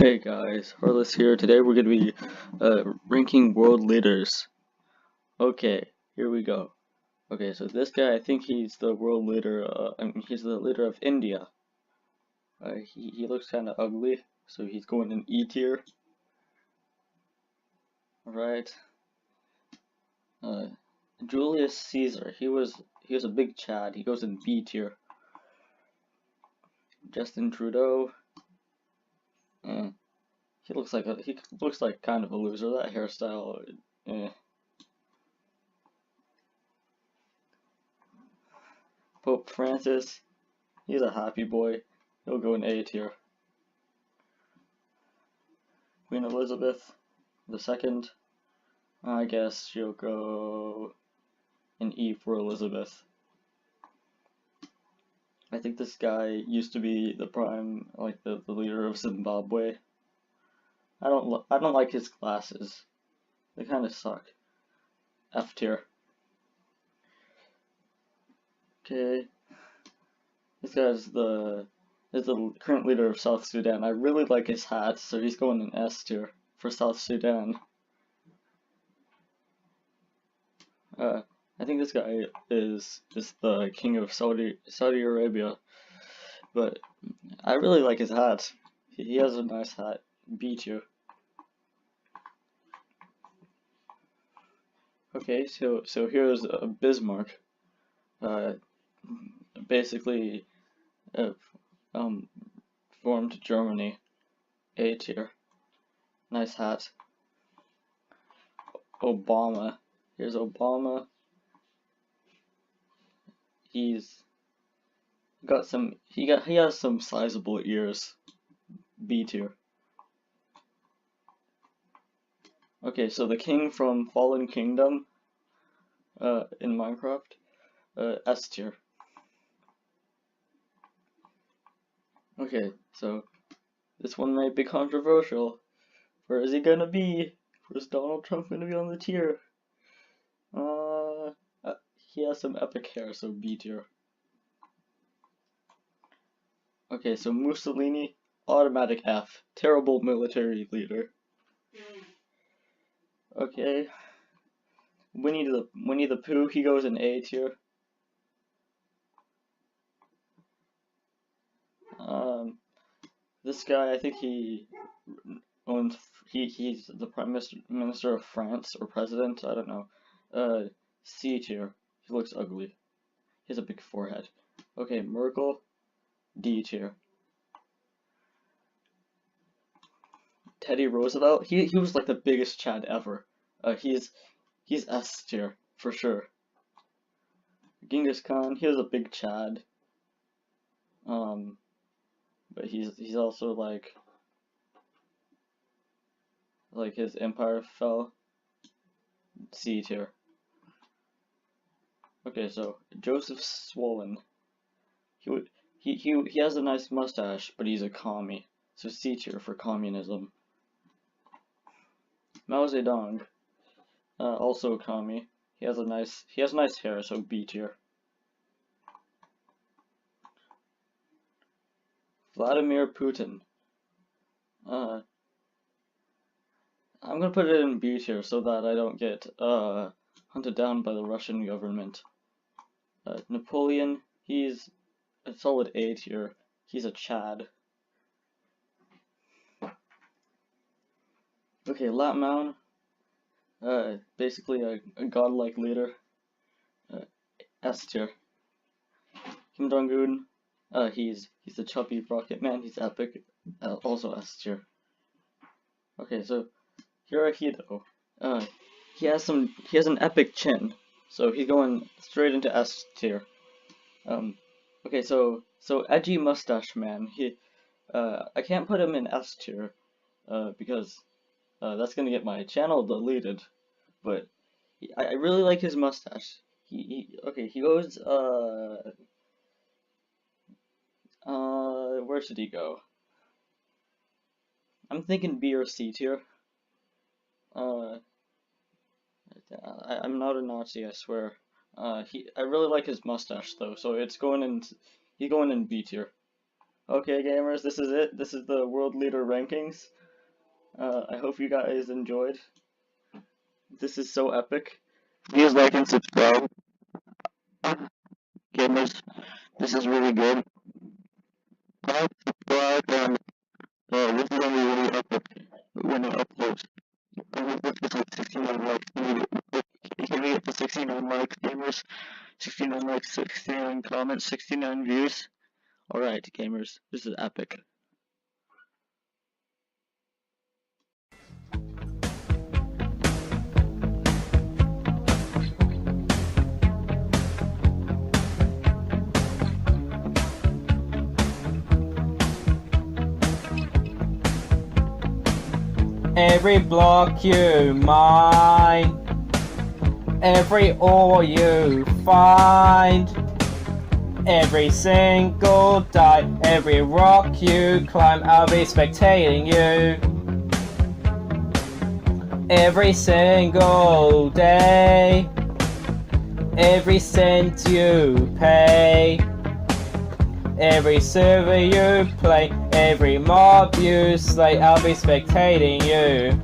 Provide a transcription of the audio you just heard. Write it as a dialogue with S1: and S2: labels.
S1: Hey guys, Harless here. Today we're going to be ranking world leaders. Okay, here we go. Okay, so this guy, I think he's the world leader, he's the leader of India. He looks kind of ugly, so he's going in E tier. Alright. Julius Caesar, he was a big Chad. He goes in B tier. Justin Trudeau, he looks like kind of a loser. That hairstyle, eh. Pope Francis, he's a happy boy. He'll go in A tier. Queen Elizabeth II, I guess she'll go in E for Elizabeth. I think this guy used to be the prime, like the leader of Zimbabwe. I don't like his glasses. They kind of suck. F tier. Okay. This guy's the current leader of South Sudan. I really like his hat, so he's going in S tier for South Sudan. I think this guy is the king of Saudi Arabia, but I really like his hat. He has a nice hat. B tier. Okay, so here's Bismarck. Basically, uh, formed Germany. A tier. Nice hat. Obama. Here's Obama. He has some sizable ears. B tier. Okay, so the king from Fallen Kingdom, in Minecraft, S tier. Okay, so this one might be controversial. Where is he gonna be? Where's Donald Trump gonna be on the tier? He has some epic hair, so B tier. Okay, so Mussolini, automatic F. Terrible military leader. Okay. Winnie the Pooh, he goes in A tier. This guy, I think he's the Prime Minister of France or President, I don't know. C tier. He looks ugly. He has a big forehead. Okay, Merkel, D tier. Teddy Roosevelt, he was like the biggest Chad ever. He's S tier for sure. Genghis Khan, he was a big Chad. But he's also like his empire fell. C tier. Okay, so Joseph Swollen. He has a nice mustache, but he's a commie. So C tier for communism. Mao Zedong, also a commie. He has nice hair, so B tier. Vladimir Putin. I'm gonna put it in B tier so that I don't get hunted down by the Russian government. Napoleon, he's a solid A tier. He's a Chad. Okay, Latmon, basically a godlike leader. S tier. Kim Jong-un, he's the chubby rocket man. He's epic. Also S tier. Okay, so Hirohito, he has an epic chin, so he's going straight into S tier. Okay, so edgy mustache man. I can't put him in S tier, because that's gonna get my channel deleted. But I really like his mustache. He goes where should he go? I'm thinking B or C tier. I'm not a Nazi, I swear. I really like his mustache though, so he's going in B tier. Okay, gamers, this is it. This is the world leader rankings. I hope you guys enjoyed. This is so epic. Please like and subscribe. Gamers, this is really good. Like, subscribe, and this is gonna be really epic when it uploads. I hope this gets like 69 likes. Can we get to 69 likes, gamers? 69 likes, 69 comments, 69 views. Alright, gamers, this is epic.
S2: Every block you mine, every ore you find, every single die, every rock you climb, I'll be spectating you. Every single day, every cent you pay, every server you play, every mob you slay, I'll be spectating you.